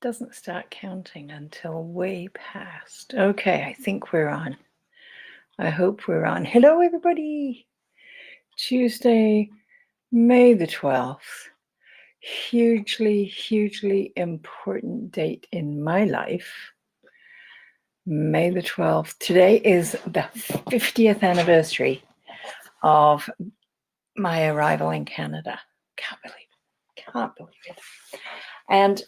doesn't start counting until way past. Okay, I think we're on. I hope we're on. Hello, everybody. Tuesday, May the 12th. Hugely, hugely important date in my life. May the 12th. Today is the 50th anniversary of my arrival in Canada. Can't believe it. And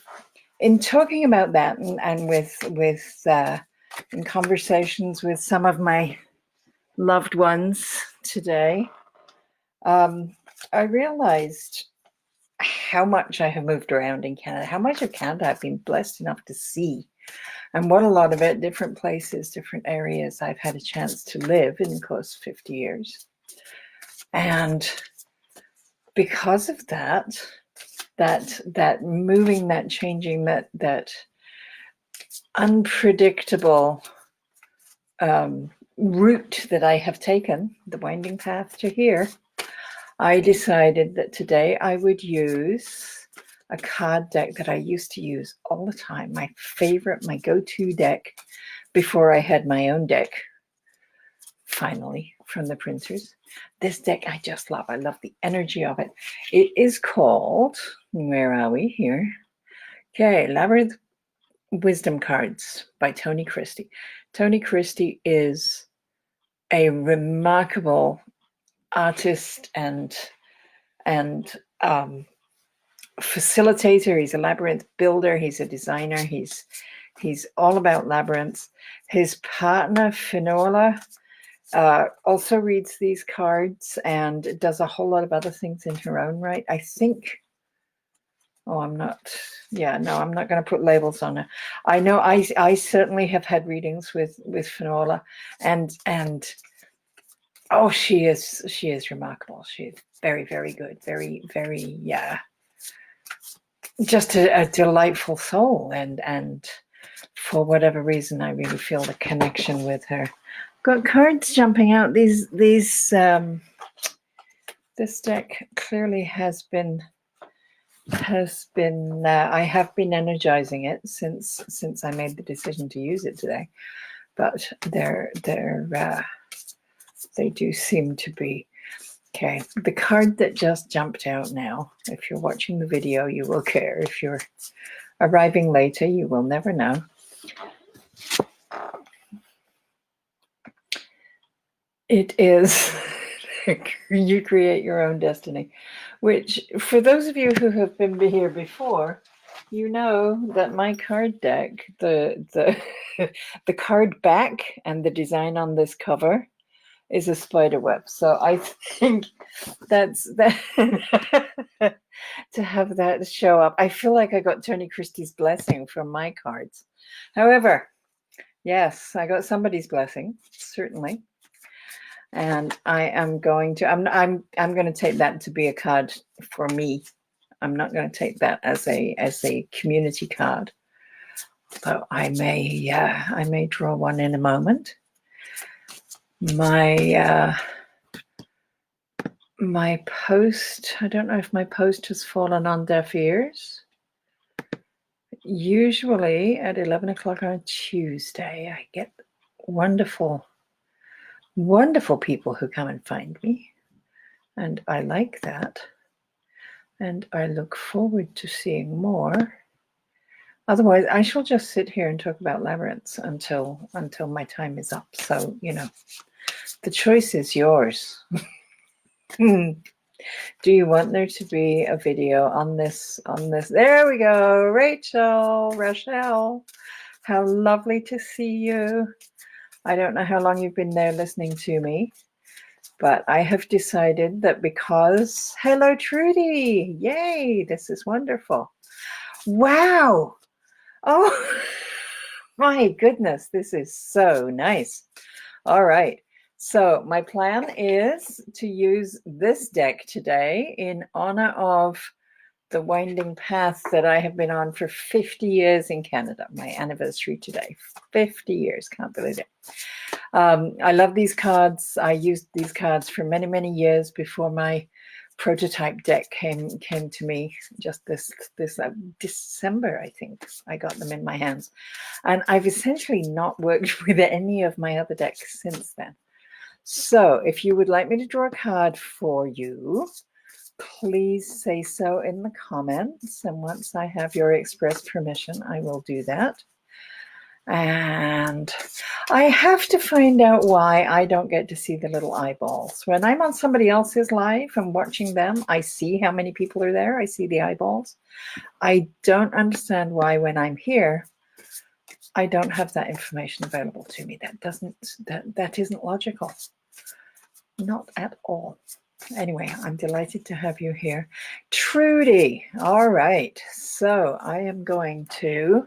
in talking about that, and with in conversations with some of my loved ones today, I realized how much I have moved around in Canada, how much of Canada I've been blessed enough to see, and what a lot of it, different places, different areas I've had a chance to live in close to 50 years. And because of that moving, that changing, that unpredictable route that I have taken, the winding path to here, I decided that today I would use a card deck that I used to use all the time, my favorite, my go-to deck before I had my own deck, finally, from the printers. This deck I just love. I love the energy of it. It is called, where are we here? Okay, Labyrinth Wisdom Cards by Tony Christie. Tony Christie is a remarkable artist and facilitator. He's a labyrinth builder. He's a designer. He's all about labyrinths. His partner Finola also reads these cards and does a whole lot of other things in her own right. I think. Oh, I'm not going to put labels on her. I know I certainly have had readings with Finola, and oh, she is remarkable. She is very, very good. Very, very, just a delightful soul. And for whatever reason, I really feel the connection with her. Got cards jumping out. This deck clearly has been I have been energizing it since I made the decision to use it today, but they do seem to be okay. The card that just jumped out now, if you're watching the video, you will care. If you're arriving later, you will never know. It is You Create Your Own Destiny, which, for those of you who have been here before, you know that my card deck, the card back and the design on this cover is a spider web. So I think that's that to have that show up. I feel like I got Tony Christie's blessing from my cards. However, yes, I got somebody's blessing, certainly. And I am going to, I'm going to take that to be a card for me. I'm not going to take that as a community card. So I may draw one in a moment. My post, I don't know if my post has fallen on deaf ears. Usually at 11 o'clock on Tuesday, I get wonderful people who come and find me, and I like that, and I look forward to seeing more. Otherwise, I shall just sit here and talk about labyrinths until my time is up. So, the choice is yours. Do you want there to be a video on this? There we go. Rochelle, how lovely to see you. I don't know how long you've been there listening to me, but I have decided that because, hello, Trudy. Yay, this is wonderful. Wow. Oh, my goodness, this is so nice. All right. So my plan is to use this deck today in honor of the winding path that I have been on for 50 years in Canada. My anniversary today, 50 years, can't believe it. I love these cards. I used these cards for many, many years before my prototype deck came to me just this December, I think. I got them in my hands, and I've essentially not worked with any of my other decks since then. So if you would like me to draw a card for you, please say so in the comments, and once I have your express permission, I will do that. And I have to find out why I don't get to see the little eyeballs. When I'm on somebody else's live and watching them, I see how many people are there. I see the eyeballs. I don't understand why when I'm here, I don't have that information available to me. That isn't logical. Not at all. Anyway, I'm delighted to have you here. Trudy. All right. So I am going to,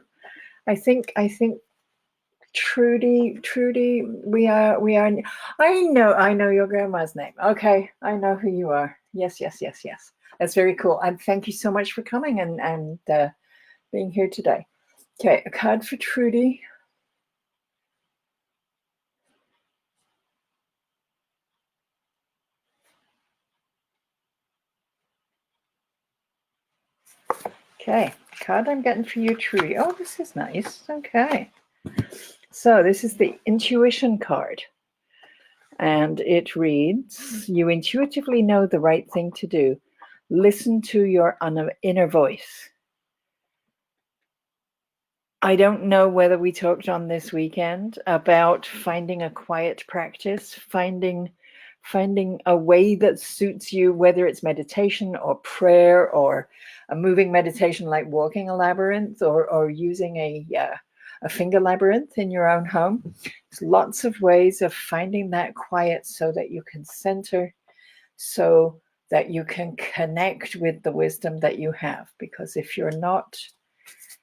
I think Trudy, we are, I know your grandma's name. Okay, I know who you are. Yes. That's very cool. And thank you so much for coming and being here today. Okay, a card for Trudy. Okay, card I'm getting for you, Trudy. Oh, this is nice. Okay. So this is the intuition card. And it reads, you intuitively know the right thing to do. Listen to your inner voice. I don't know whether we talked on this weekend about finding a quiet practice, finding a way that suits you, whether it's meditation or prayer or a moving meditation like walking a labyrinth or using a finger labyrinth in your own home. There's lots of ways of finding that quiet so that you can center, so that you can connect with the wisdom that you have. Because if you're not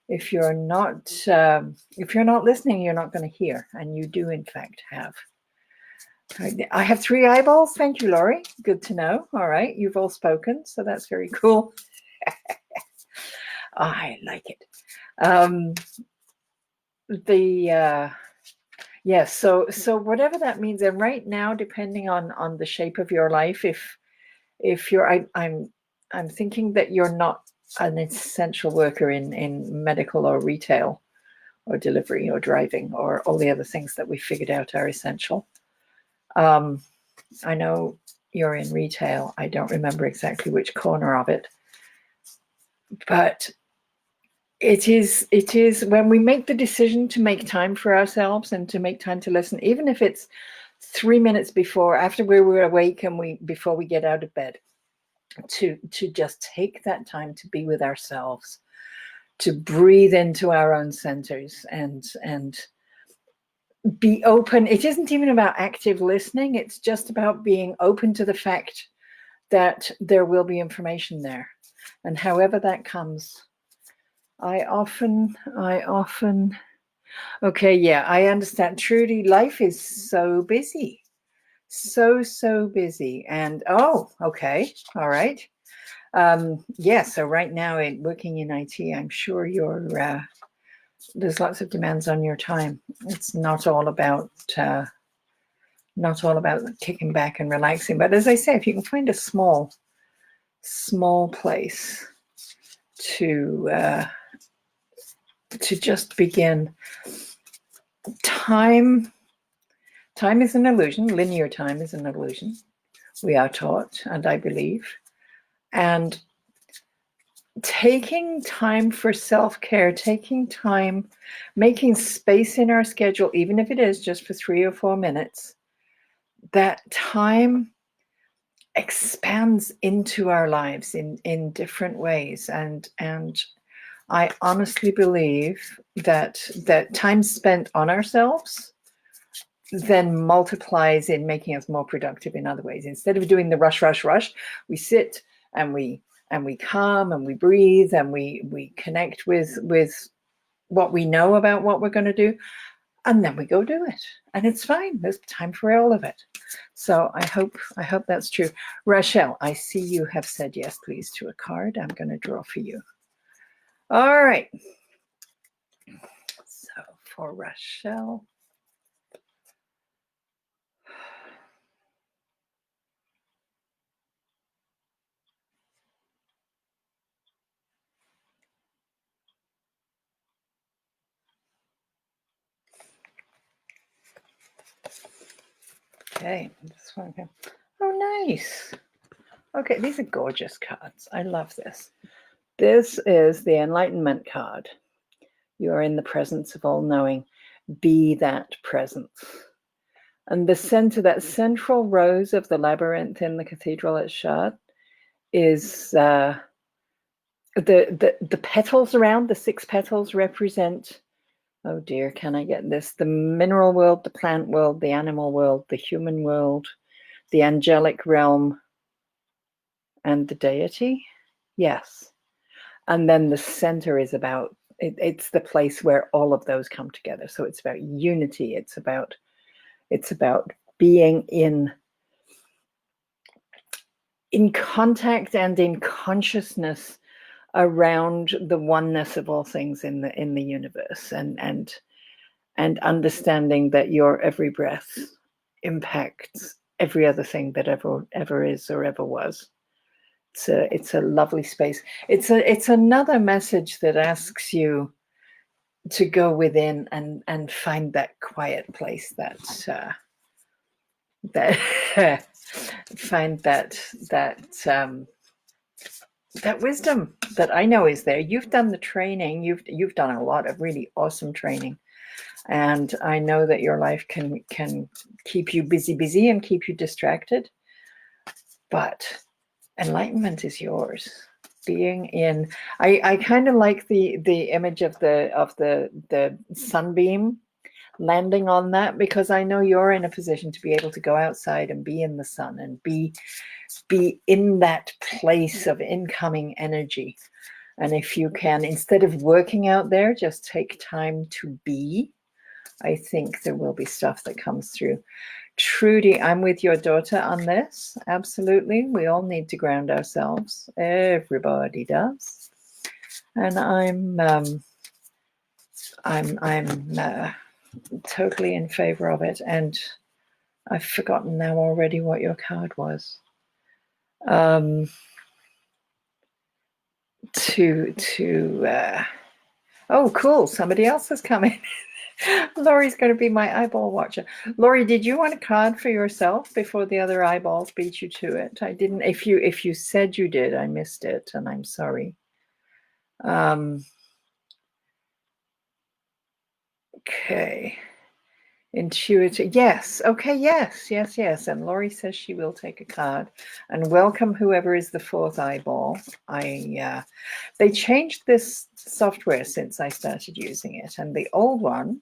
listening, you're not going to hear, and you do in fact have. I have 3 eyeballs. Thank you, Laurie. Good to know. All right, you've all spoken, so that's very cool. I like it. So whatever that means, and right now, depending on the shape of your life, if you're, I'm thinking that you're not an essential worker in medical or retail or delivery or driving or all the other things that we figured out are essential. I know you're in retail. I don't remember exactly which corner of it, but it is when we make the decision to make time for ourselves and to make time to listen, even if it's 3 minutes after we were awake and before we get out of bed, to just take that time to be with ourselves, to breathe into our own centers and be open. It isn't even about active listening. It's just about being open to the fact that there will be information there. And however that comes, I often, okay, yeah, I understand. Trudy, life is so busy. So busy. And, oh, okay, all right. Yeah, so right now, working in IT, I'm sure there's lots of demands on your time. It's not all about kicking back and relaxing. But as I say, if you can find a small place to just begin. Time is an illusion. Linear time is an illusion. We are taught, and I believe. And taking time for self-care, taking time, making space in our schedule, even if it is just for 3 or 4 minutes, that time expands into our lives in different ways. And I honestly believe that time spent on ourselves then multiplies in making us more productive in other ways. Instead of doing the rush, we sit and we calm and we breathe and we connect with what we know about what we're going to do, and then we go do it. And it's fine. There's time for all of it. So I hope that's true. Rachel, I see you have said yes, please, to a card. I'm going to draw for you. All right. So for Rachel, Okay, this one. Okay. Oh, nice. Okay, these are gorgeous cards. I love this. This is the Enlightenment card. You are in the presence of all-knowing. Be that presence. And the center, that central rose of the labyrinth in the cathedral at Chartres is the petals around, the 6 petals represent, oh dear, can I get this? The mineral world, the plant world, the animal world, the human world, the angelic realm, and the deity. Yes. And then the center is about, it's the place where all of those come together. So it's about unity. It's about being in contact and in consciousness around the oneness of all things in the universe, and understanding that your every breath impacts every other thing that ever is or ever was. It's a lovely space. It's another message that asks you to go within and find that quiet place, that find that wisdom that I know is there. You've done the training. You've done a lot of really awesome training, and I know that your life can keep you busy and keep you distracted, but enlightenment is yours. Being in, I kind of like the image of the sunbeam landing on that, because I know you're in a position to be able to go outside and be in the sun and be in that place of incoming energy. And if you can, instead of working out there, just take time to be, I think there will be stuff that comes through. Trudy, I'm with your daughter on this. Absolutely. We all need to ground ourselves. Everybody does. And I'm totally in favor of it. And I've forgotten now already what your card was. Oh, cool. Somebody else has come in. Laurie's going to be my eyeball watcher. Laurie, did you want a card for yourself before the other eyeballs beat you to it? I didn't. If you said you did, I missed it, and I'm sorry. Okay. Intuitive. Yes. Okay. Yes. And Laurie says she will take a card. And welcome whoever is the 4th eyeball. They changed this software since I started using it, and the old one,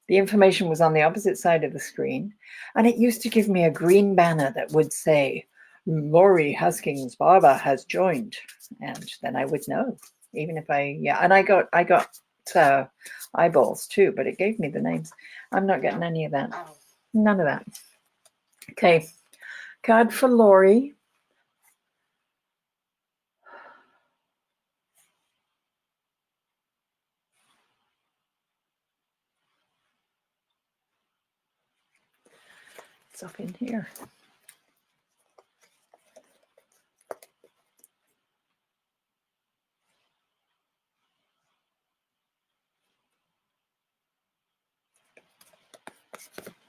the information was on the opposite side of the screen, and it used to give me a green banner that would say, Laurie Huskings Barber has joined. And then I would know, even if and I got eyeballs too, but it gave me the names. I'm not getting any of that. None of that. Okay. Card for Laurie. It's up in here.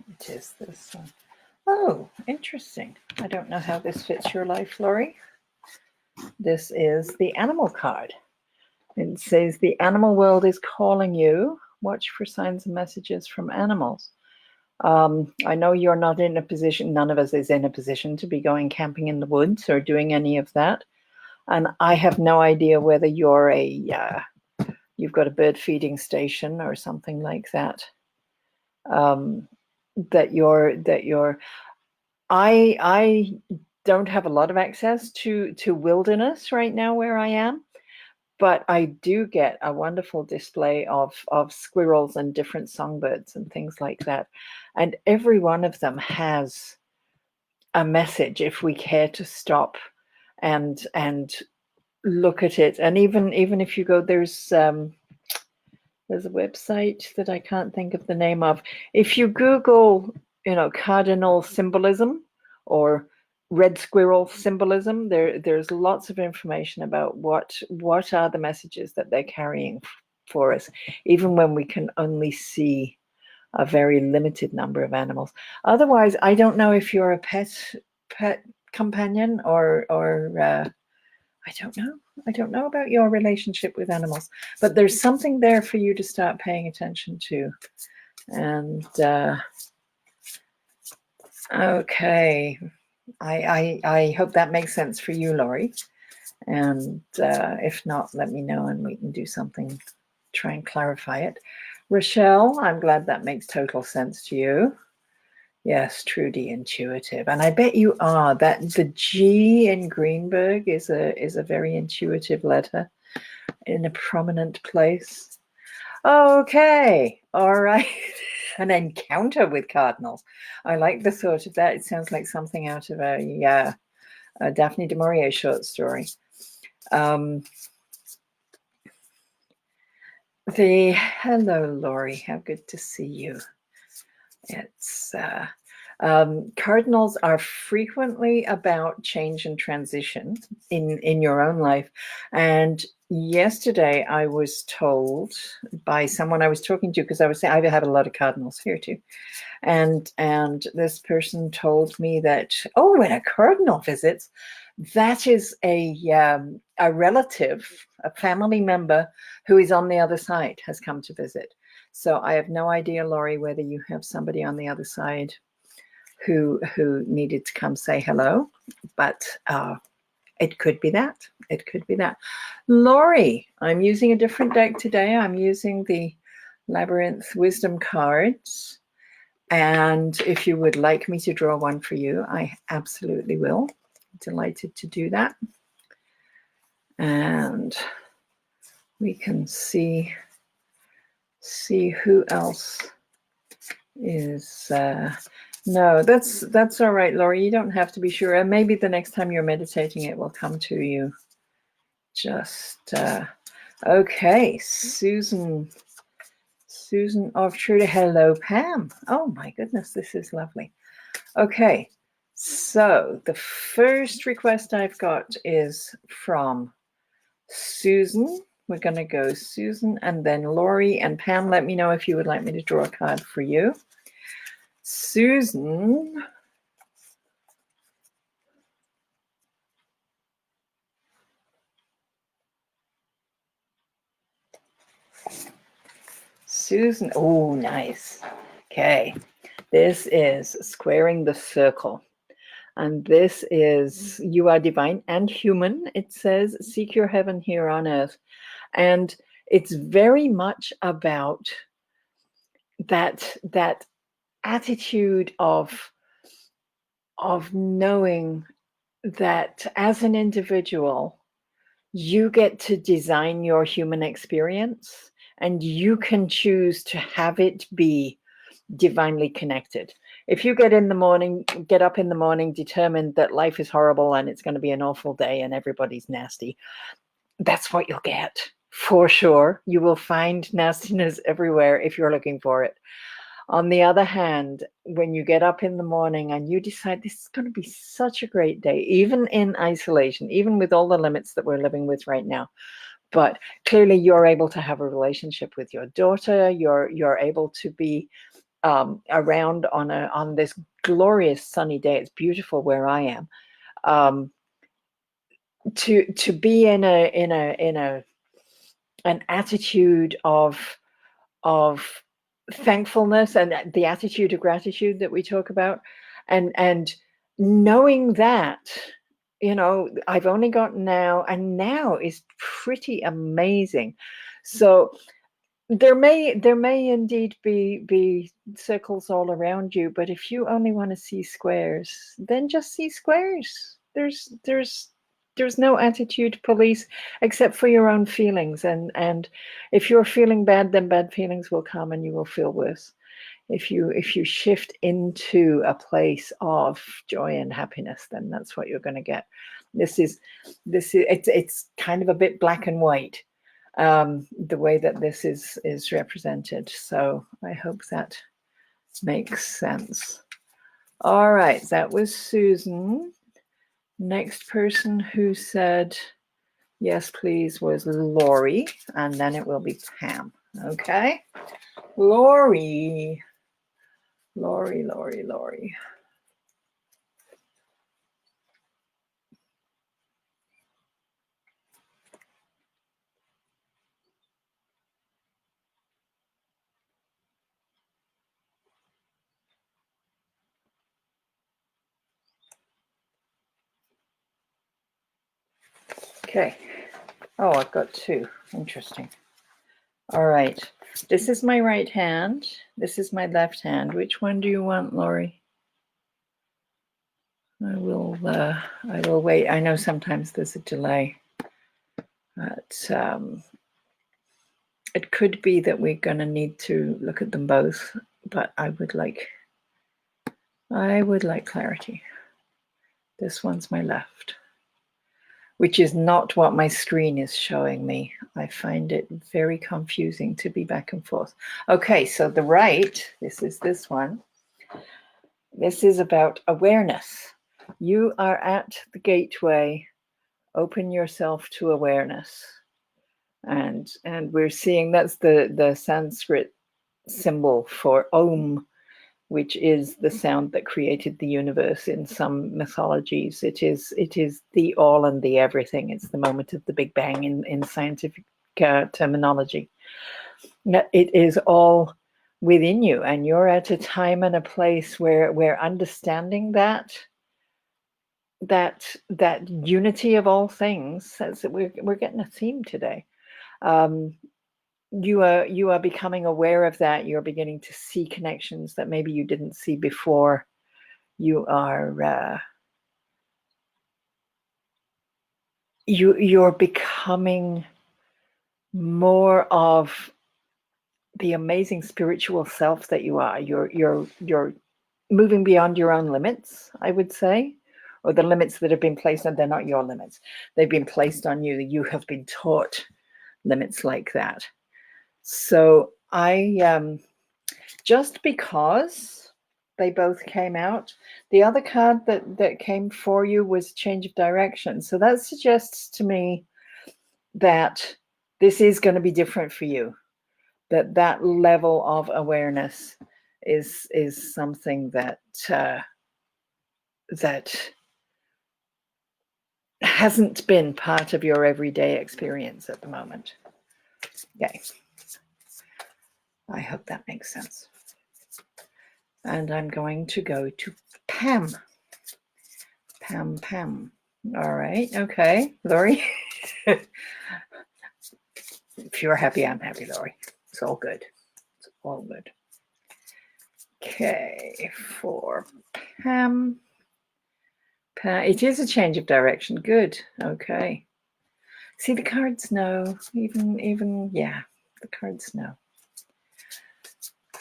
It is this one. Oh, interesting. I don't know how this fits your life, Laurie. This is the animal card. It says the animal world is calling you. Watch for signs and messages from animals. I know you're not in a position, none of us is in a position to be going camping in the woods or doing any of that. And I have no idea whether you're you've got a bird feeding station or something like that. I don't have a lot of access to wilderness right now where I am, but I do get a wonderful display of squirrels and different songbirds and things like that. And every one of them has a message if we care to stop and look at it. And even if you go, there's a website that I can't think of the name of. If you Google, cardinal symbolism or red squirrel symbolism, there's lots of information about what are the messages that they're carrying for us, even when we can only see a very limited number of animals. Otherwise, I don't know if you're a pet companion or I don't know. I don't know about your relationship with animals, but there's something there for you to start paying attention to. And okay, I hope that makes sense for you, Laurie. And if not, let me know and we can do something, try and clarify it. Rochelle, I'm glad that makes total sense to you. Yes, truly intuitive. And I bet you are. That the G in Greenberg is a very intuitive letter in a prominent place. Okay, all right. An encounter with cardinals. I like the thought of that. It sounds like something out of a Daphne du Maurier short story. Hello, Laurie. How good to see you. It's cardinals are frequently about change and transition in your own life. And yesterday I was told by someone I was talking to, because I was saying I have a lot of cardinals here too. And this person told me that, oh, when a cardinal visits, that is a relative, a family member who is on the other side has come to visit. So I have no idea, Laurie, whether you have somebody on the other side who needed to come say hello, but it could be that. It could be that. Laurie, I'm using a different deck today. I'm using the Labyrinth Wisdom cards. And if you would like me to draw one for you, I absolutely will. Delighted to do that. And we can see who else is no, that's all right, Laurie. You don't have to be sure. And maybe the next time you're meditating, it will come to you. Just okay, Susan of Truda. Hello, Pam. Oh my goodness, this is lovely. Okay, so the first request I've got is from Susan. We're going to go Susan and then Laurie and Pam. Let me know if you would like me to draw a card for you. Susan. Susan. Oh, nice. Okay. This is squaring the circle. And this is, you are divine and human. It says, seek your heaven here on earth. And it's very much about that attitude of knowing that as an individual, you get to design your human experience and you can choose to have it be divinely connected. If you get up in the morning, determined that life is horrible and it's going to be an awful day and everybody's nasty, that's what you'll get for sure. You will find nastiness everywhere if you're looking for it. On the other hand, when you get up in the morning and you decide this is going to be such a great day, even in isolation, even with all the limits that we're living with right now, but clearly you're able to have a relationship with your daughter, you're able to be around on this glorious sunny day. It's beautiful where I am. To be in an attitude of thankfulness and the attitude of gratitude that we talk about, and knowing that, I've only got now, and now is pretty amazing. So there may indeed be circles all around you, but if you only want to see squares, then just see squares. There's no attitude police except for your own feelings, and if you're feeling bad, then bad feelings will come and you will feel worse. If you shift into a place of joy and happiness, then that's what you're going to get. It's kind of a bit black and white, the way that this is represented. So I hope that makes sense. All right, that was Susan. Next person who said yes, please, was Laurie, and then it will be Pam. Okay, Laurie. Lori, Lori, Lori. Okay. Oh, I've got two. Interesting. All right. This is my right hand. This is my left hand. Which one do you want, Lori? I will wait. I know sometimes there's a delay. But it could be that we're going to need to look at them both, but I would like clarity. This one's my left, which is not what my screen is showing me. I find it very confusing to be back and forth. Okay, so the right, this is this one. This is about awareness. You are at the gateway. Open yourself to awareness. And we're seeing that's the Sanskrit symbol for Om, which is the sound that created the universe in some mythologies. It is the all and the everything. It's the moment of the Big Bang in scientific terminology. It is all within you, and you're at a time and a place where understanding that unity of all things. That's we're getting a theme today. You are becoming aware of that. You're beginning to see connections that maybe you didn't see before. You're becoming more of the amazing spiritual self that you are. You're moving beyond your own limits, I would say, or the limits that have been placed on. They're not your limits. They've been placed on you. You have been taught limits like that. So I just because they both came out, the other card that came for you was change of direction. So that suggests to me that this is going to be different for you. That level of awareness is something that that hasn't been part of your everyday experience at the moment. Okay. I hope that makes sense. And I'm going to go to Pam. Pam. All right. Okay. Lori. If you're happy, I'm happy, Lori. It's all good. It's all good. Okay. For Pam. It is a change of direction. Good. Okay. See, the cards know. Even yeah, the cards know.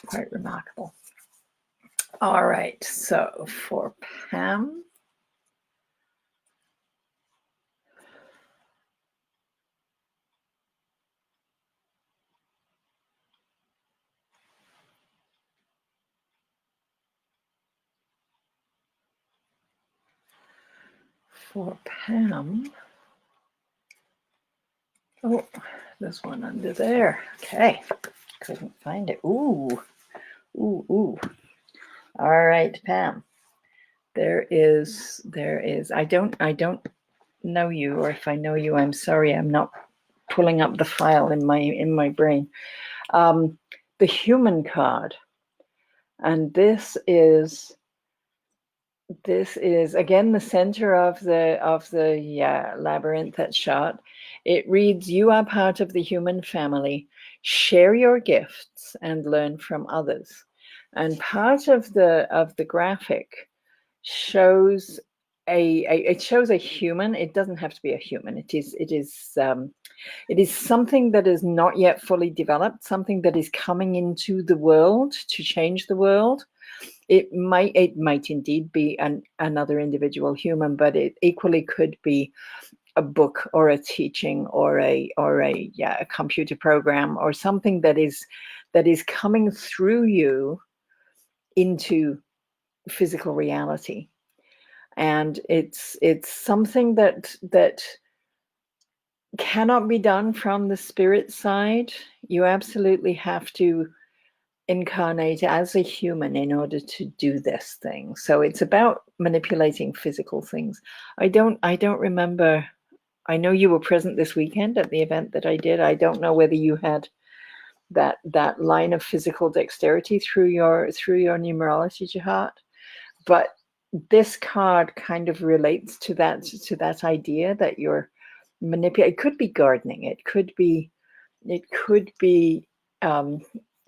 Quite remarkable. All right. So for Pam. For Pam. Oh, this one under there. Okay. Couldn't find it. Ooh. All right, Pam. There is. I don't know you, or if I know you, I'm sorry. I'm not pulling up the file in my brain. The human card, and this is again the center of the labyrinth that's shot. It reads, "You are part of the human family. Share your gifts and learn from others." And part of the graphic shows it shows a human. It doesn't have to be a human. It is something that is not yet fully developed, something that is coming into the world to change the world. It might indeed be another individual human, but it equally could be a book or a teaching or a computer program or something that is coming through you into physical reality. And it's something that cannot be done from the spirit side. You absolutely have to incarnate as a human in order to do this thing. So it's about manipulating physical things. I don't remember. I know you were present this weekend at the event that I did. I don't know whether you had that line of physical dexterity through your numerology chart, but this card kind of relates to that idea that you're manipulating. It could be gardening. It could be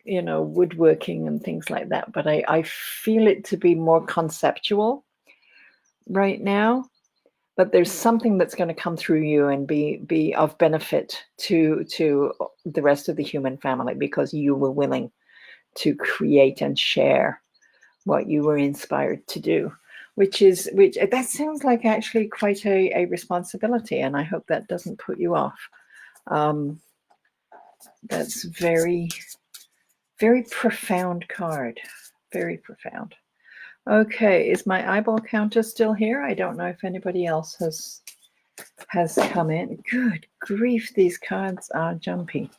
woodworking and things like that. But I feel it to be more conceptual right now. But there's something that's going to come through you and be of benefit to the rest of the human family, because you were willing to create and share what you were inspired to do, which that sounds like actually quite a responsibility, and I hope that doesn't put you off. That's very, very profound card. Very profound. Okay, is my eyeball counter still here? I don't know if anybody else has come in. Good grief, these cards are jumpy.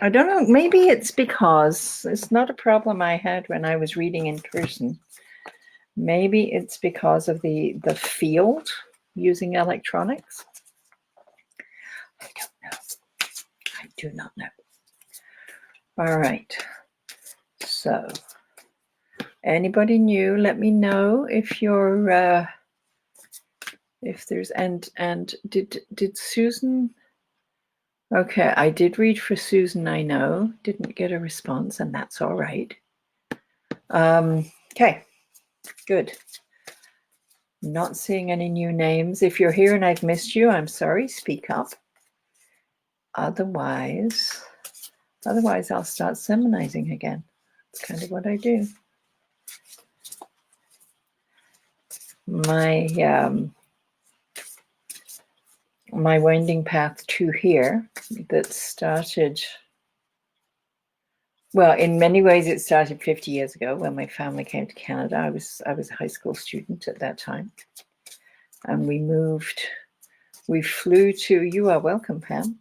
I don't know, maybe it's because it's not a problem I had when I was reading in person. Maybe it's because of the field using electronics. I don't know. I do not know. All right. So anybody new, let me know if you're if there's and did Susan? Okay, I did read for Susan, I know. Didn't get a response, and that's all right. Okay, good. Not seeing any new names. If you're here and I've missed you, I'm sorry, speak up. Otherwise I'll start sermonizing again. It's kind of what I do. My winding path to here that started, well, in many ways it started 50 years ago when my family came to Canada. I was a high school student at that time, and we flew to, you are welcome, Pam.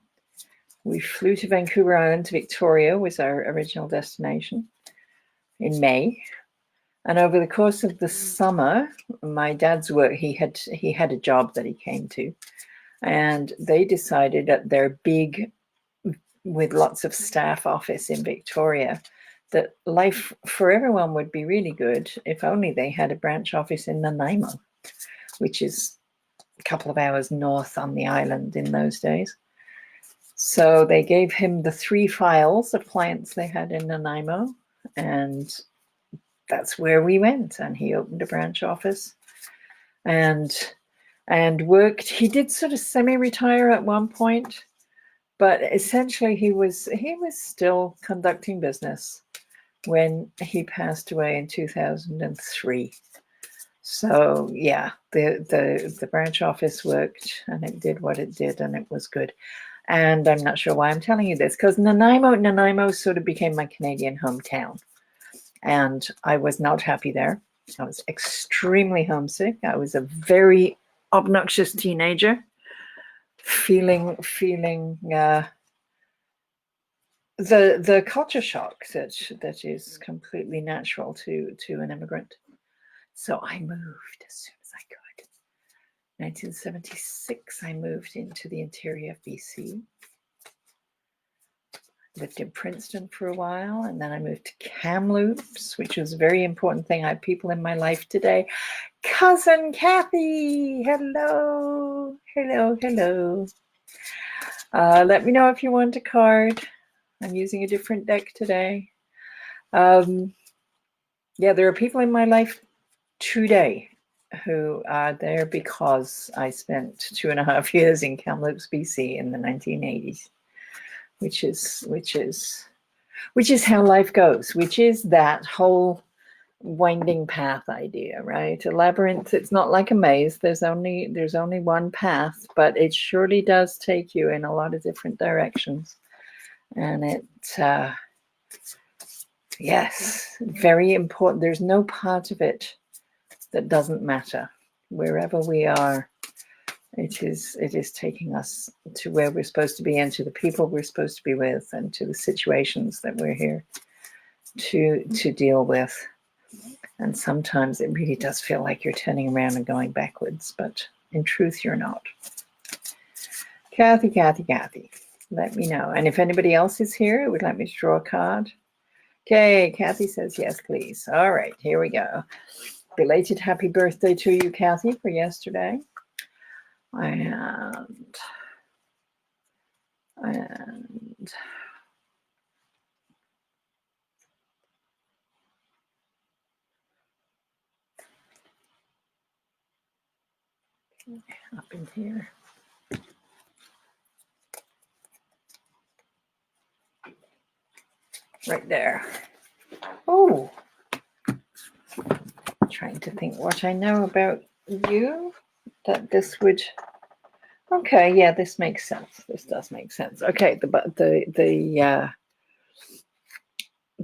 We flew to Vancouver Island. Victoria was our original destination in May. And over the course of the summer, my dad's work, he had a job that he came to, and they decided at their big, with lots of staff office in Victoria, that life for everyone would be really good if only they had a branch office in Nanaimo, which is a couple of hours north on the island in those days. So they gave him the 3 files of clients they had in Nanaimo, and that's where we went. And he opened a branch office and worked. He did sort of semi-retire at one point, but essentially he was still conducting business when he passed away in 2003. So yeah, the branch office worked, and it did what it did, and it was good. And I'm not sure why I'm telling you this, because Nanaimo sort of became my Canadian hometown, and I was not happy there. I was extremely homesick. I was a very obnoxious teenager, feeling the culture shock that is completely natural to an immigrant. So I moved as soon as I could. 1976, I moved into the interior of BC. Lived in Princeton for a while, and then I moved to Kamloops, which was a very important thing. I have people in my life today. Cousin Kathy, hello. Let me know if you want a card. I'm using a different deck today. Yeah, there are people in my life today who are there because I spent 2.5 years in Kamloops, BC in the 1980s. Which is how life goes, which is that whole winding path idea, right? A labyrinth, it's not like a maze. There's only one path, but it surely does take you in a lot of different directions. And it, yes, very important. There's no part of it that doesn't matter. Wherever we are, it is taking us to where we're supposed to be, and to the people we're supposed to be with, and to the situations that we're here to deal with. And sometimes it really does feel like you're turning around and going backwards, but in truth, you're not. Kathy, let me know. And if anybody else is here who would like me to draw a card. Okay, Kathy says yes, please. All right, here we go. Belated happy birthday to you, Kathy, for yesterday. And up in here. Right there. Oh, trying to think what I know about you that this would. Okay, yeah, this makes sense. This does make sense. Okay, the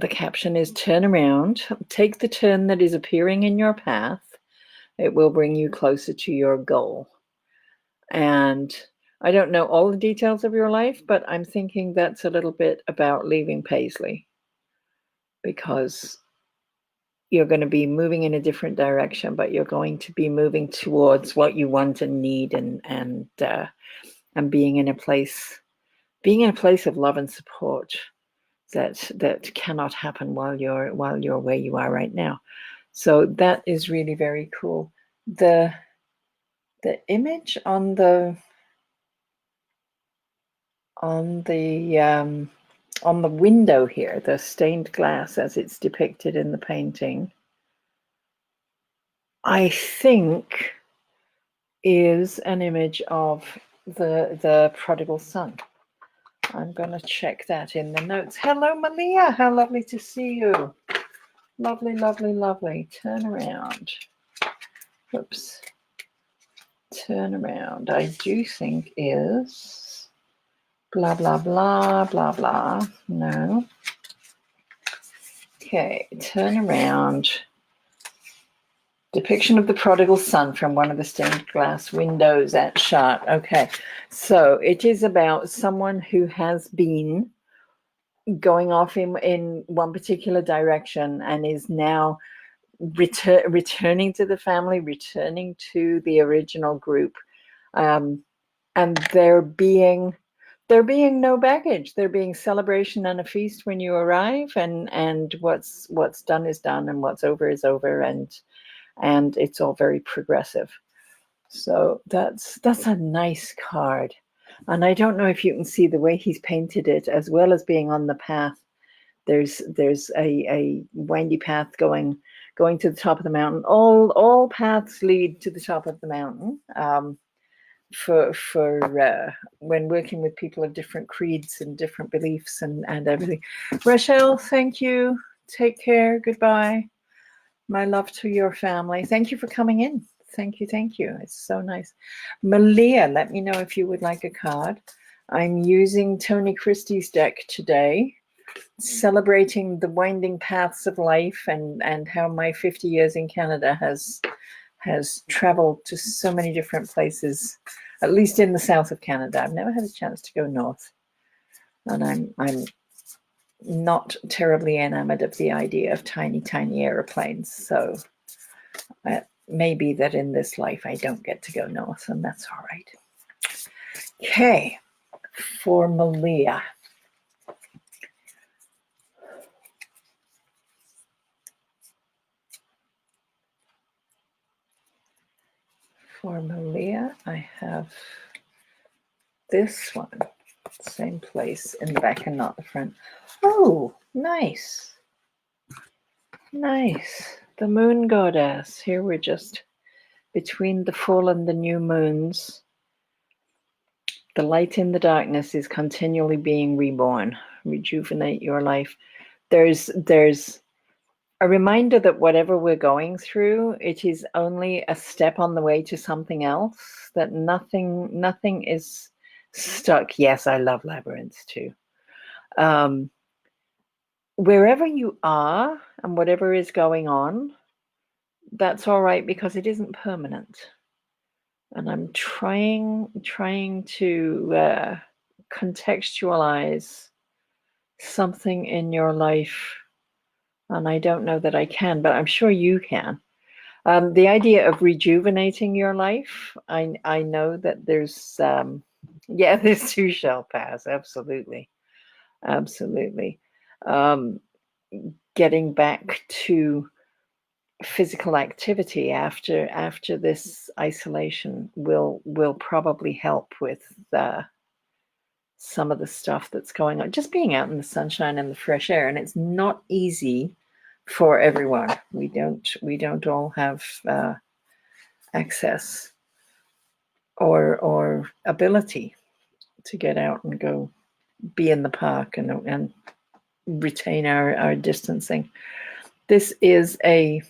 caption is turn around, take the turn that is appearing in your path. It will bring you closer to your goal. And I don't know all the details of your life, but I'm thinking that's a little bit about leaving Paisley, because you're going to be moving in a different direction, but you're going to be moving towards what you want and need, and being in a place of love and support that cannot happen while you're where you are right now. So that is really very cool. The image on the window here, the stained glass as it's depicted in the painting, I think is an image of the prodigal son. I'm going to check that in the notes. Hello, Malia. How lovely to see you. Lovely, lovely, lovely. Turn around. Oops. Turn around. I do think is blah, blah, blah, blah, blah. No. Okay, turn around. Depiction of the prodigal son from one of the stained glass windows at Chartres. Okay, so it is about someone who has been going off in one particular direction and is now returning to the family, returning to the original group, and there being no baggage. There being celebration and a feast when you arrive, and what's done is done, and what's over is over, and it's all very progressive. So that's a nice card. And I don't know if you can see the way he's painted it, as well as being on the path. There's a windy path going to the top of the mountain. All paths lead to the top of the mountain. For when working with people of different creeds and different beliefs and everything. Rochelle, thank you. Take care. Goodbye. My love to your family. Thank you for coming in. Thank you. It's so nice. Malia, let me know if you would like a card. I'm using Tony Christie's deck today, celebrating the winding paths of life and how my 50 years in Canada has traveled to so many different places, at least in the south of Canada. I've never had a chance to go north. And I'm not terribly enamored of the idea of tiny airplanes. So maybe that in this life I don't get to go north, and that's all right. Okay, for Malia. For Malia, I have this one. Same place in the back and not the front. Oh, nice. Nice. The moon goddess. Here we're just between the full and the new moons. The light in the darkness is continually being reborn. Rejuvenate your life. There's a reminder that whatever we're going through, it is only a step on the way to something else, that nothing is stuck. Yes, I love Labyrinth too. Wherever you are and whatever is going on, that's all right, because it isn't permanent. And I'm trying to contextualize something in your life And I don't know that I can, but I'm sure you can. The idea of rejuvenating your life, I know that there's, yeah, this too shall pass. Absolutely. Absolutely. Um, Getting back to physical activity after this isolation will probably help with some of the stuff that's going on. Just being out in the sunshine and the fresh air, and it's not easy for everyone. We don't all have access or ability to get out and go be in the park and retain our distancing. This is a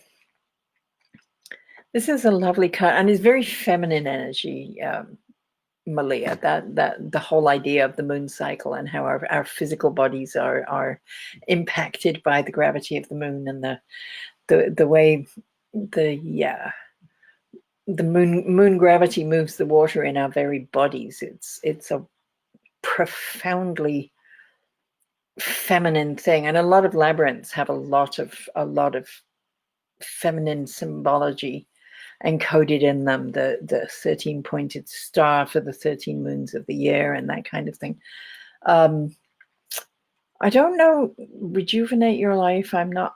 lovely cut, and it's very feminine energy, Malia. That the whole idea of the moon cycle and how our physical bodies are impacted by the gravity of the moon, and the way the moon gravity moves the water in our very bodies. It's a profoundly feminine thing, and a lot of labyrinths have a lot of feminine symbology encoded in them, the 13 pointed star for the 13 moons of the year and that kind of thing. I don't know, rejuvenate your life. I'm not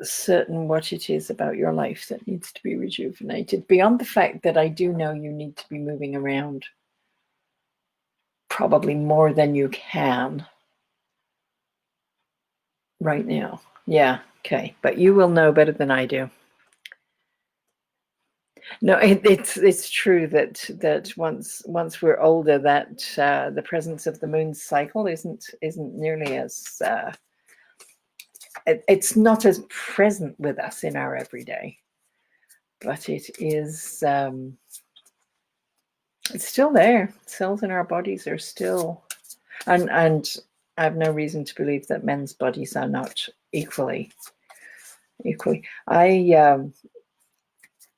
certain what it is about your life that needs to be rejuvenated, beyond the fact that I do know you need to be moving around probably more than you can right now. Yeah, okay, but you will know better than I do. No, it's true that once we're older, that the presence of the moon's cycle isn't nearly as it's not as present with us in our everyday, but it is it's still there. Cells in our bodies are still, and I have no reason to believe that men's bodies are not equally.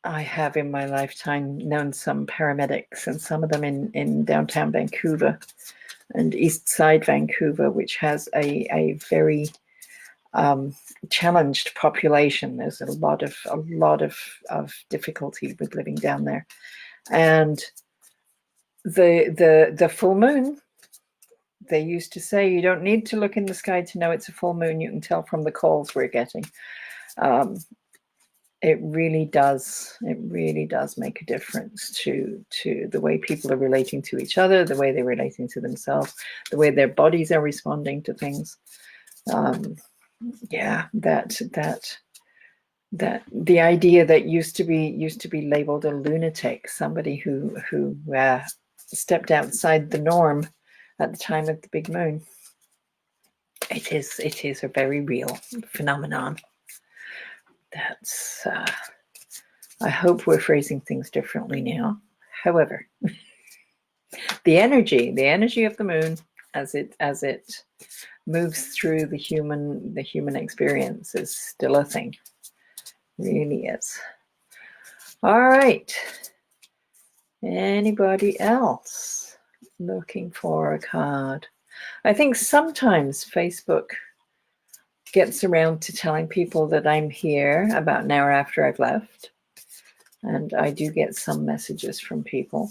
I have in my lifetime known some paramedics, and some of them in downtown Vancouver and east side Vancouver, which has a very challenged population. There's a lot of difficulty with living down there, and the full moon. They used to say you don't need to look in the sky to know it's a full moon. You can tell from the calls we're getting. It really does make a difference to the way people are relating to each other, the way they're relating to themselves, the way their bodies are responding to things. Yeah, that the idea that used to be labeled a lunatic, somebody who stepped outside the norm at the time of the big moon. It is a very real phenomenon. That's I hope we're phrasing things differently now. However, the energy of the moon as it moves through the human experience is still a thing. Really is. All right. Anybody else looking for a card? I think sometimes Facebook gets around to telling people that I'm here about an hour after I've left. And I do get some messages from people.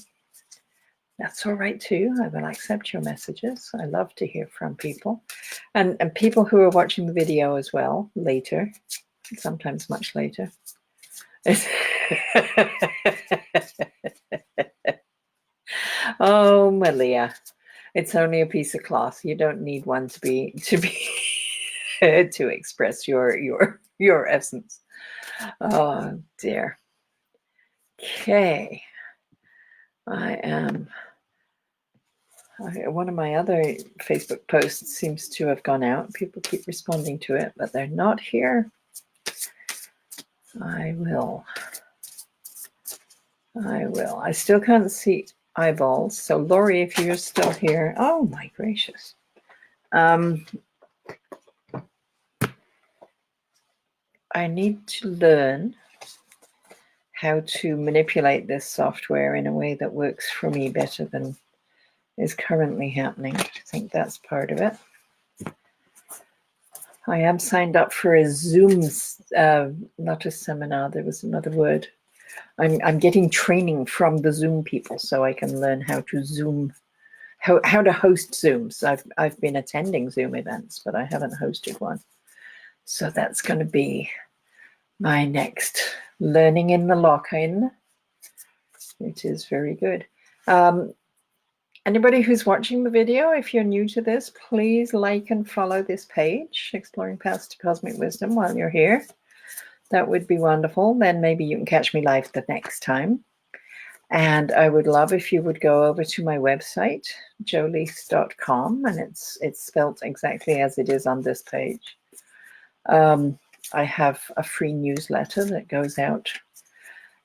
That's all right too. I will accept your messages. I love to hear from people. And people who are watching the video as well later, sometimes much later. Oh, Malia, it's only a piece of cloth. You don't need one to be to express your essence. Oh dear. Okay. One of my other Facebook posts seems to have gone out. People keep responding to it, but they're not here. I will. I still can't see eyeballs. So Lori, if you're still here, oh my gracious. I need to learn how to manipulate this software in a way that works for me better than is currently happening. I think that's part of it. I am signed up for a Zoom, not a seminar, there was another word. I'm getting training from the Zoom people so I can learn how to Zoom, how to host Zooms. I've been attending Zoom events, but I haven't hosted one. So that's going to be my next learning in the lock-in. It is very good. Anybody who's watching the video, if you're new to this, please like and follow this page, Exploring Paths to Cosmic Wisdom, while you're here. That would be wonderful. Then maybe you can catch me live the next time. And I would love if you would go over to my website, joleath.com, and it's spelt exactly as it is on this page. I have a free newsletter that goes out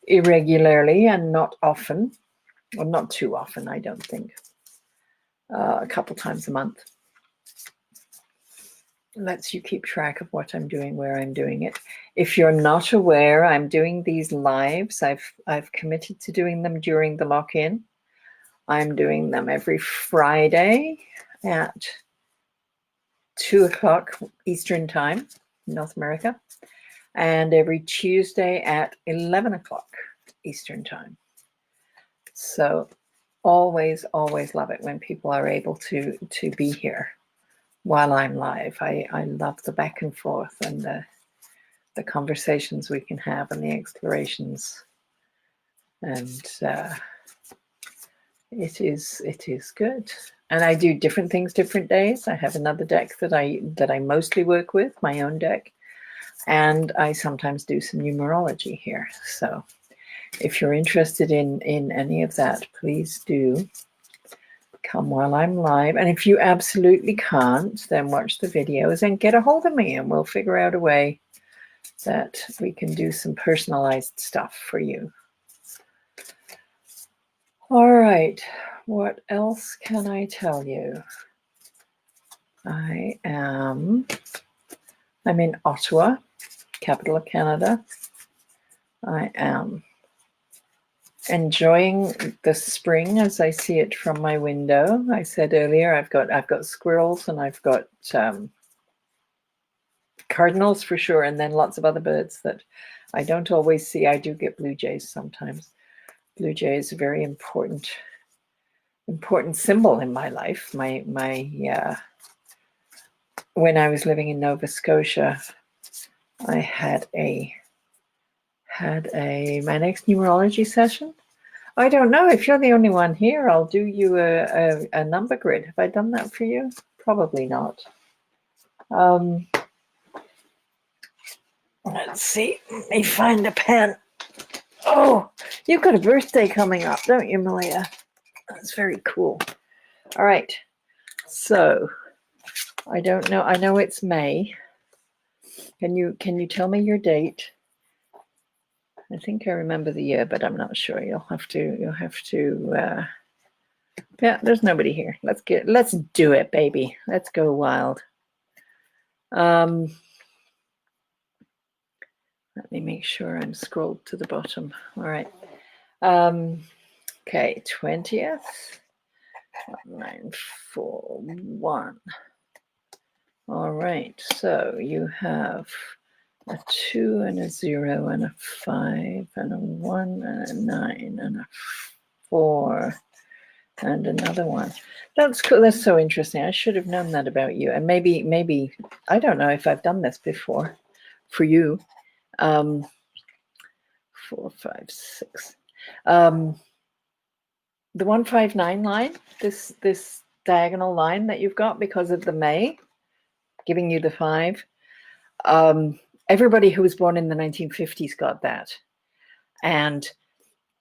irregularly and not often. Well, not too often, I don't think. A couple times a month. Lets you keep track of what I'm doing, where I'm doing it. If you're not aware, I'm doing these lives. I've committed to doing them during the lock-in. I'm doing them every Friday at 2 o'clock Eastern Time, North America, and every Tuesday at 11 o'clock Eastern Time. So always love it when people are able to be here while I'm live. I love the back and forth and the conversations we can have and the explorations. And it is good. And I do different things different days. I have another deck that I mostly work with, my own deck. And I sometimes do some numerology here. So if you're interested in any of that, please do come while I'm live. And if you absolutely can't, then watch the videos and get a hold of me, and we'll figure out a way that we can do some personalized stuff for you. All right, what else can I tell you? I'm in Ottawa, capital of Canada. I am enjoying the spring as I see it from my window. I said earlier, I've got squirrels and I've got cardinals for sure, and then lots of other birds that I don't always see. I do get blue jays sometimes. Blue jay is a very important symbol in my life. My when I was living in Nova Scotia, I had my next numerology session. I don't know if you're the only one here. I'll do you a number grid. Have I done that for you? Probably not. Let's see. Let me find a pen. Oh, you've got a birthday coming up, don't you, Malia? That's very cool. All right. So I don't know. I know it's May. Can you tell me your date? I think I remember the year, but I'm not sure. You'll have to. Yeah, there's nobody here. Let's do it, baby. Let's go wild. Let me make sure I'm scrolled to the bottom. All right. Okay, 20th. 941. All right. So you have a 2 and a 0 and a 5 and a 1 and a 9 and a 4 and another one. That's cool. That's so interesting. I should have known that about you. And maybe I don't know if I've done this before for you. 4, 5, 6. The 159 line, this diagonal line that you've got because of the May, giving you the 5. Everybody who was born in the 1950s got that. And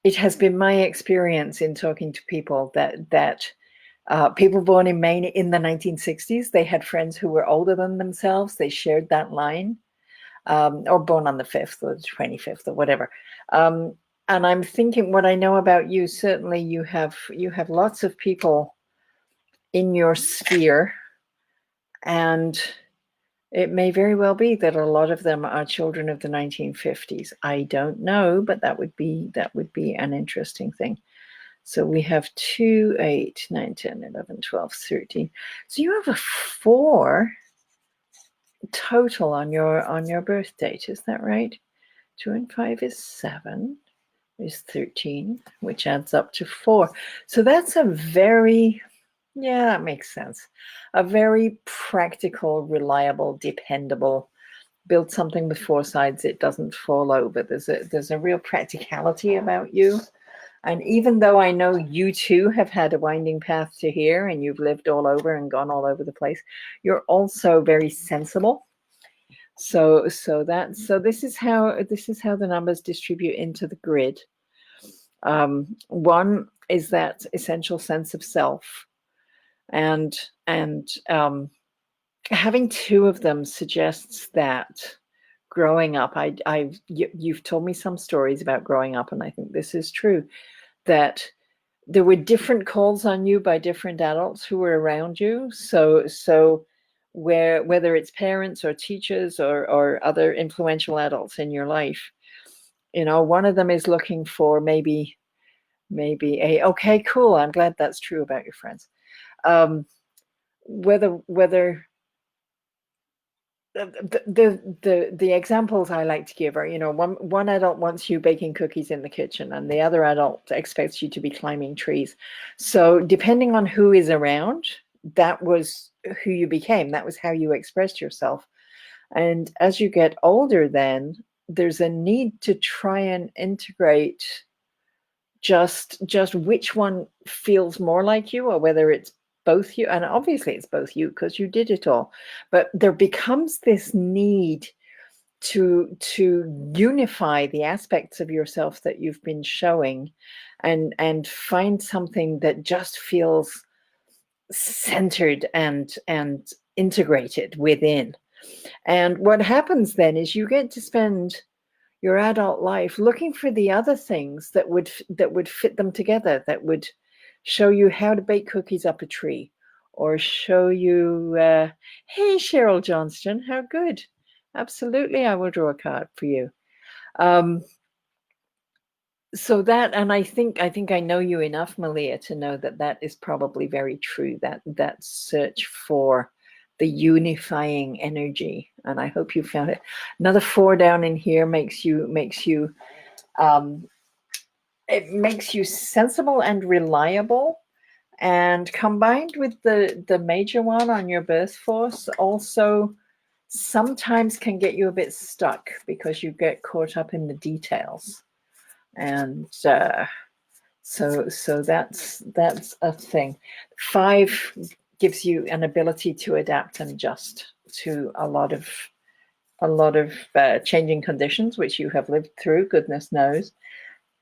it has been my experience in talking to people that people born in Maine in the 1960s, they had friends who were older than themselves. They shared that line, or born on the 5th or the 25th or whatever. And I'm thinking, what I know about you, certainly you have lots of people in your sphere, and it may very well be that a lot of them are children of the 1950s. I don't know, but that would be an interesting thing. So we have 2, 8, 9, 10, 11, 12, 13. So you have a 4 total on your birth date. Is that right? 2 and 5 is 7, is 13, which adds up to 4. So that's a very, yeah, that makes sense. A very practical, reliable, dependable. Build something with 4 sides, it doesn't fall over. There's a real practicality about you. And even though I know you too have had a winding path to here and you've lived all over and gone all over the place, you're also very sensible. So this is how the numbers distribute into the grid. One is that essential sense of self, and having 2 of them suggests that growing up, you've told me some stories about growing up, and I think this is true, that there were different calls on you by different adults who were around you. So whether it's parents or teachers or other influential adults in your life, one of them is looking for maybe okay, cool, I'm glad that's true about your friends. Whether the examples I like to give are, one adult wants you baking cookies in the kitchen and the other adult expects you to be climbing trees. So depending on who is around, that was who you became. That was how you expressed yourself. And as you get older, then there's a need to try and integrate just which one feels more like you, or whether it's both you. And obviously it's both you because you did it all. But there becomes this need to unify the aspects of yourself that you've been showing and find something that just feels centered and integrated within. And what happens then is you get to spend your adult life looking for the other things that would fit them together, that would show you how to bake cookies up a tree, or show you, hey, Cheryl Johnston, how good. Absolutely, I will draw a card for you. So that, and I think I know you enough, Malia, to know that is probably very true, that search for the unifying energy. And I hope you found it. Another 4 down in here makes you it makes you sensible and reliable, and combined with the major one on your birth force also sometimes can get you a bit stuck because you get caught up in the details. And so that's a thing. 5 gives you an ability to adapt and adjust to a lot of changing conditions, which you have lived through, goodness knows.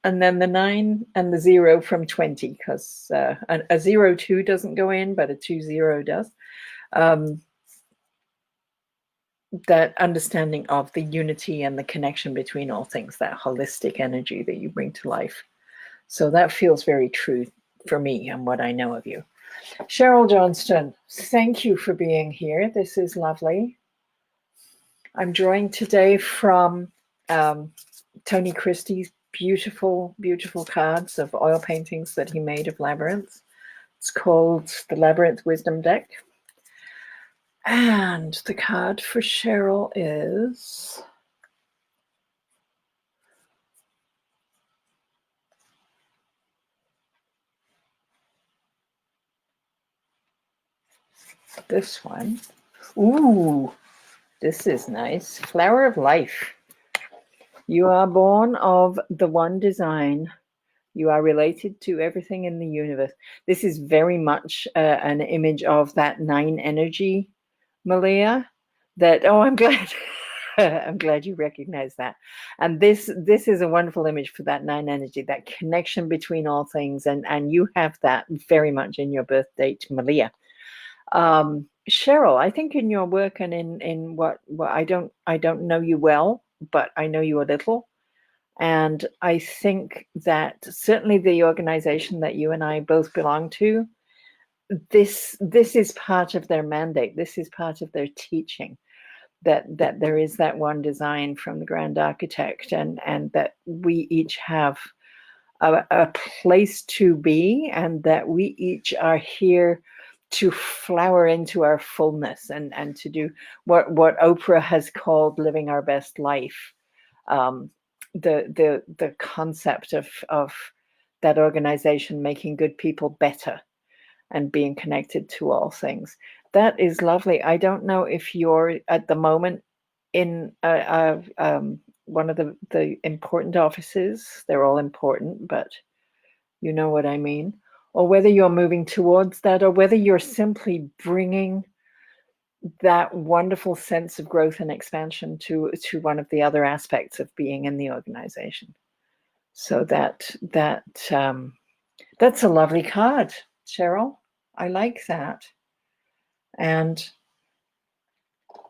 And then the 9 and the 0 from 20, because a 0-2 doesn't go in, but a 2-0 does. That understanding of the unity and the connection between all things, that holistic energy that you bring to life. So that feels very true for me and what I know of you. Cheryl Johnston, thank you for being here. This is lovely. I'm drawing today from Tony Christie's beautiful, beautiful cards of oil paintings that he made of Labyrinth. It's called the Labyrinth Wisdom Deck. And the card for Cheryl is this one. Ooh, this is nice. Flower of Life. You are born of the one design. You are related to everything in the universe. This is very much an image of that 9 energy, Malia. I'm glad. I'm glad you recognize that. And this is a wonderful image for that 9 energy, that connection between all things. And you have that very much in your birth date, Malia. Cheryl, I think in your work and in what I don't know you well, but I know you a little. And I think that certainly the organization that you and I both belong to, this is part of their mandate. This is part of their teaching, that there is that one design from the grand architect, and that we each have a place to be, and that we each are here to flower into our fullness and to do what Oprah has called living our best life. The concept of that organization making good people better and being connected to all things. That is lovely. I don't know if you're at the moment in one of the important offices. They're all important, but you know what I mean. Or whether you're moving towards that, or whether you're simply bringing that wonderful sense of growth and expansion to one of the other aspects of being in the organization. So that's a lovely card, Cheryl. I like that. And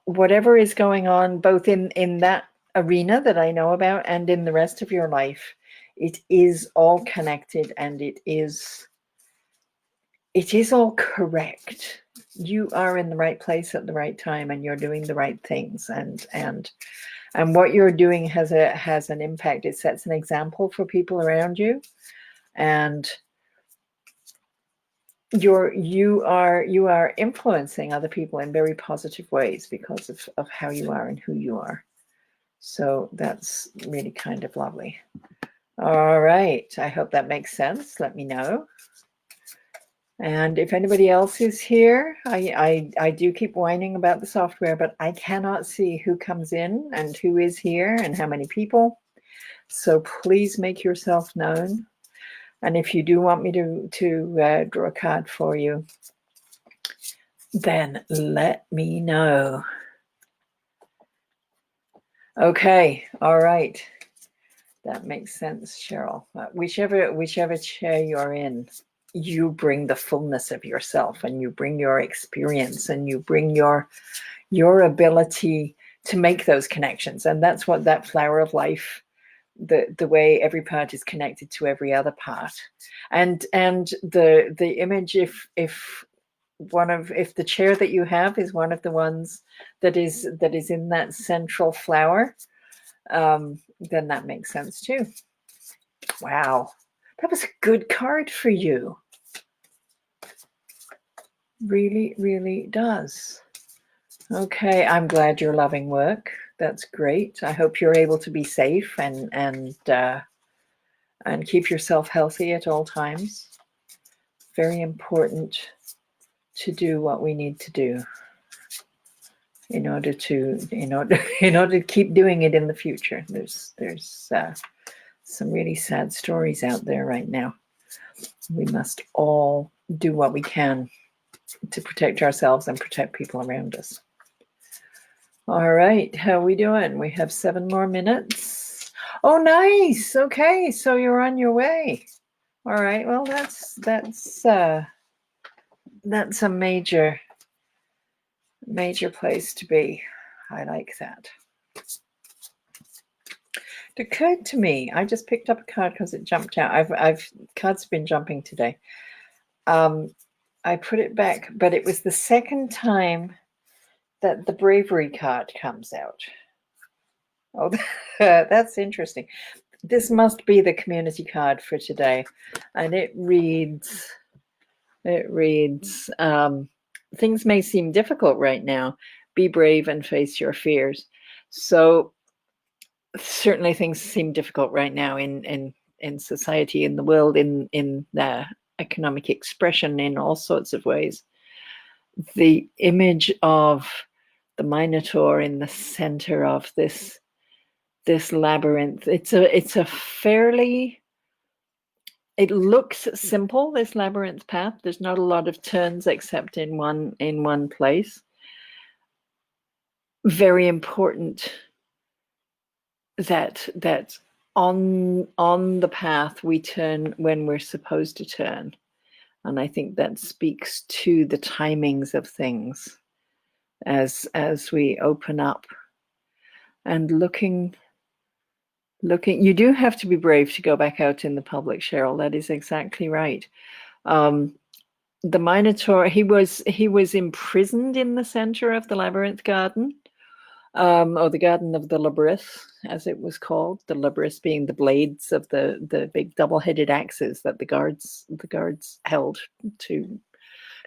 whatever is going on, both in that arena that I know about and in the rest of your life, it is all connected, and it is all correct. You are in the right place at the right time, and you're doing the right things, and what you're doing has an impact. It sets an example for people around you, and you are influencing other people in very positive ways because of how you are and who you are. So that's really kind of lovely. All right, I hope that makes sense. Let me know. And if anybody else is here, I do keep whining about the software, but I cannot see who comes in and who is here and how many people. So please make yourself known. And if you do want me to draw a card for you, then let me know. Okay, all right. That makes sense, Cheryl. Whichever chair you're in, you bring the fullness of yourself, and you bring your experience, and you bring your ability to make those connections. And that's what that flower of life, the way every part is connected to every other part. And the image, if the chair that you have is one of the ones that is in that central flower, then that makes sense too. Wow, that was a good card for you. Really, really does. Okay, I'm glad you're loving work. That's great. I hope you're able to be safe and keep yourself healthy at all times. Very important to do what we need to do in order to keep doing it in the future. There's some really sad stories out there right now. We must all do what we can to protect ourselves and protect people around us. All right, how are we doing? We have 7 more minutes. Oh, nice. Okay, so you're on your way. All right. Well, that's a major place to be. I like that. It occurred to me, I just picked up a card because it jumped out. Cards have been jumping today. I put it back, but it was the second time that the bravery card comes out. Oh, that's interesting. This must be the community card for today. And it reads, things may seem difficult right now. Be brave and face your fears. So certainly things seem difficult right now in society, in the world, in the economic expression, in all sorts of ways. The image of the Minotaur in the center of this labyrinth. It's a fairly, it looks simple, this labyrinth path. There's not a lot of turns except in one place. Very important that on the path we turn when we're supposed to turn. And I think that speaks to the timings of things as we open up and looking. You do have to be brave to go back out in the public, Cheryl. That is exactly right. The Minotaur, he was imprisoned in the center of the labyrinth garden, or the garden of the Labyrinth, as it was called. The Labyrinth being the blades of the big double-headed axes that the guards held to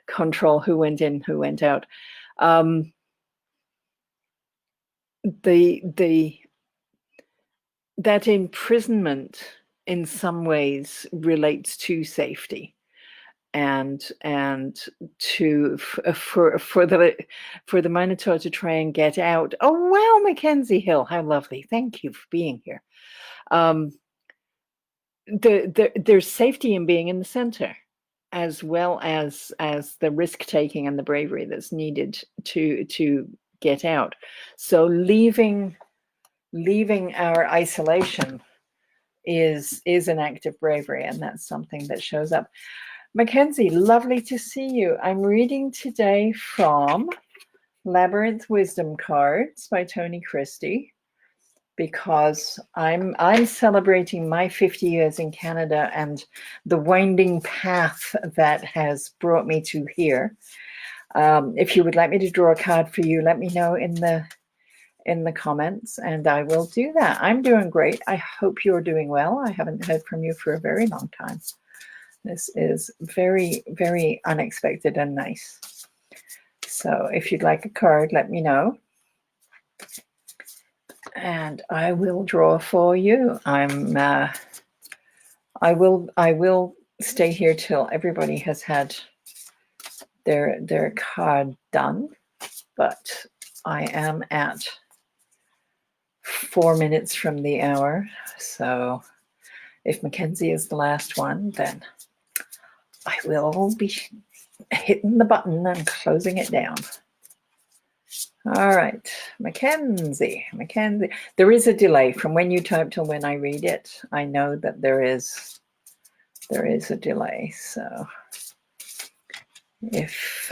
control who went in, who went out. That imprisonment in some ways relates to safety, and to for the Minotaur to try and get out. Oh wow, Mackenzie Hill, how lovely! Thank you for being here. There's safety in being in the center, as well as the risk taking and the bravery that's needed to get out. So leaving our isolation is an act of bravery, and that's something that shows up. Mackenzie, lovely to see you. I'm reading today from Labyrinth Wisdom Cards by Tony Christie, because I'm celebrating my 50 years in Canada and the winding path that has brought me to here. If you would like me to draw a card for you, let me know in the comments, and I will do that. I'm doing great. I hope you're doing well. I haven't heard from you for a very long time. This is very, very unexpected and nice. So if you'd like a card, let me know, and I will draw for you. I will stay here till everybody has had their card done, but I am at 4 minutes from the hour. So if Mackenzie is the last one, then I will be hitting the button and closing it down. All right, Mackenzie. There is a delay from when you type till when I read it. I know that there is a delay. So if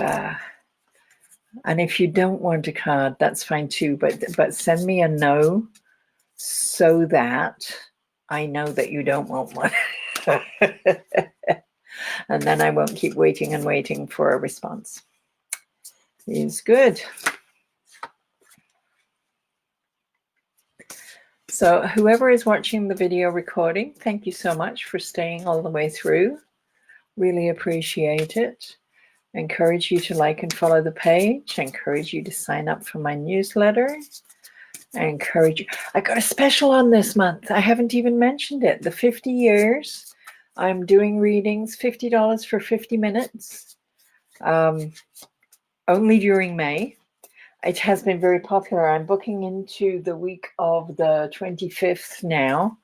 you don't want a card, that's fine too. But send me a no, so that I know that you don't want one. And then I won't keep waiting and waiting for a response. Is good. So whoever is watching the video recording, thank you so much for staying all the way through. Really appreciate it. I encourage you to like and follow the page. I encourage you to sign up for my newsletter. I encourage you. I got a special on this month. I haven't even mentioned it. The 50 years. I'm doing readings, $50 for 50 minutes, only during May. It has been very popular. I'm booking into the week of the 25th now,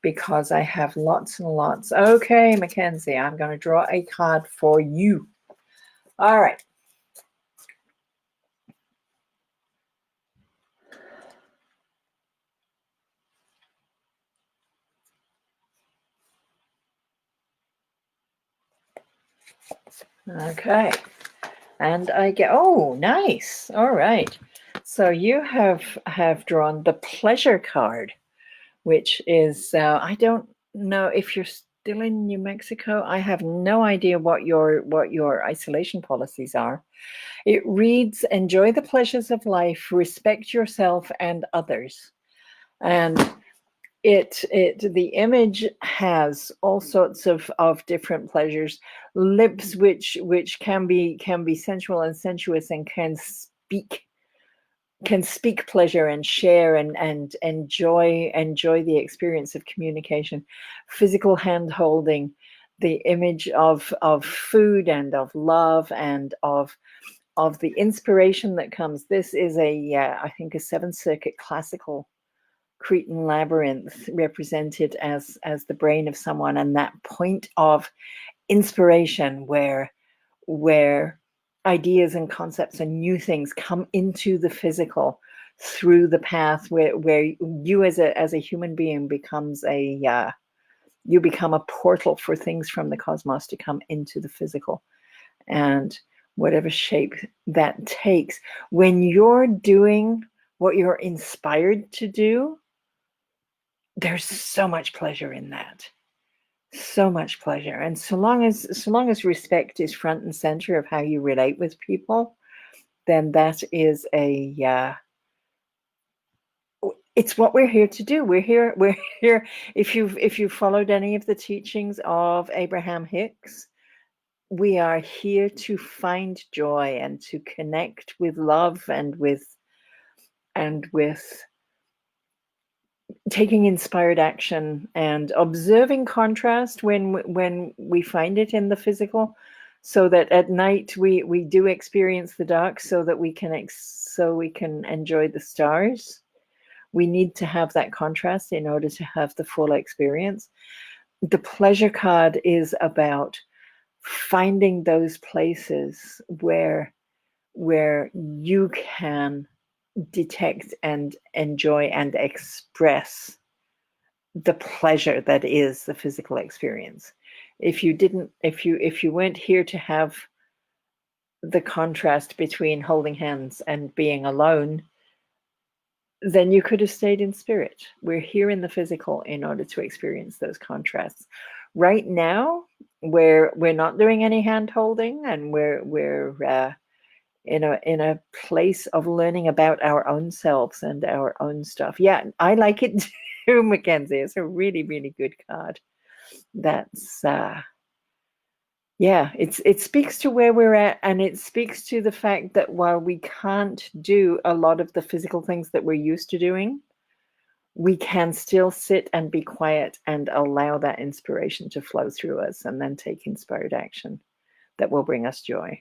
because I have lots and lots. Okay, Mackenzie, I'm going to draw a card for you. All right. Okay. And I get, oh, nice. All right. So you have drawn the pleasure card, which is, I don't know if you're still in New Mexico. I have no idea what your isolation policies are. It reads, enjoy the pleasures of life, respect yourself and others. And the image has all sorts of different pleasures, lips which can be sensual and sensuous, and can speak pleasure and share and enjoy the experience of communication, physical hand holding, the image of food and of love and of the inspiration that comes. This is I think a 7th Circuit classical Cretan labyrinth, represented as the brain of someone, and that point of inspiration where ideas and concepts and new things come into the physical through the path where you as a human being becomes you become a portal for things from the cosmos to come into the physical, and whatever shape that takes. When you're doing what you're inspired to do, there's so much pleasure in that. So much pleasure. And so long as respect is front and center of how you relate with people, then that is it's what we're here to do. We're here. If you've followed any of the teachings of Abraham Hicks, we are here to find joy and to connect with love and with taking inspired action and observing contrast when we find it in the physical, so that at night we do experience the dark, so that we can enjoy the stars. We need to have that contrast in order to have the full experience. The pleasure card is about finding those places where you can detect and enjoy and express the pleasure that is the physical experience. If you weren't here to have the contrast between holding hands and being alone, then you could have stayed in spirit. We're here in the physical in order to experience those contrasts. Right now, we're not doing any hand holding, and we're in a place of learning about our own selves and our own stuff. Yeah, I like it too, Mackenzie. It's a really, really good card. That's yeah, it speaks to where we're at, and it speaks to the fact that while we can't do a lot of the physical things that we're used to doing, we can still sit and be quiet and allow that inspiration to flow through us, and then take inspired action that will bring us joy.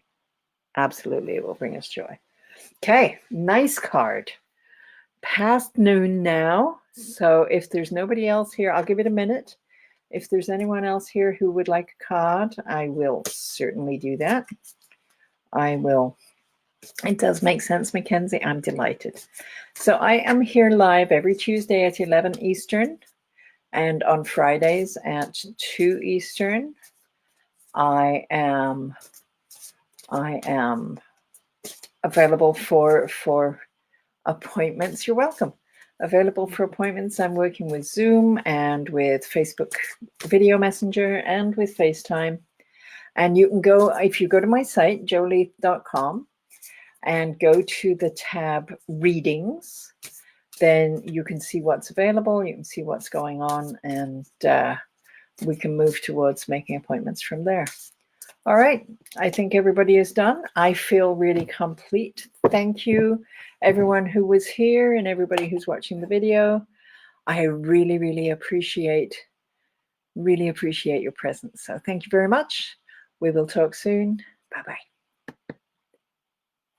Absolutely, it will bring us joy. Okay, nice card. Past noon now, so if there's nobody else here, I'll give it a minute. If there's anyone else here who would like a card, I will certainly do that. I will. It does make sense, Mackenzie. I'm delighted. So I am here live every Tuesday at 11 Eastern, and on Fridays at 2 Eastern. I am available for appointments. You're welcome. Available for appointments. I'm working with Zoom and with Facebook Video Messenger and with FaceTime. And you can go, if you go to my site, joleath.com, and go to the tab Readings, then you can see what's available, you can see what's going on, and we can move towards making appointments from there. All right, I think everybody is done. I feel really complete. Thank you, everyone who was here and everybody who's watching the video. I really, really appreciate your presence. So thank you very much. We will talk soon. Bye-bye.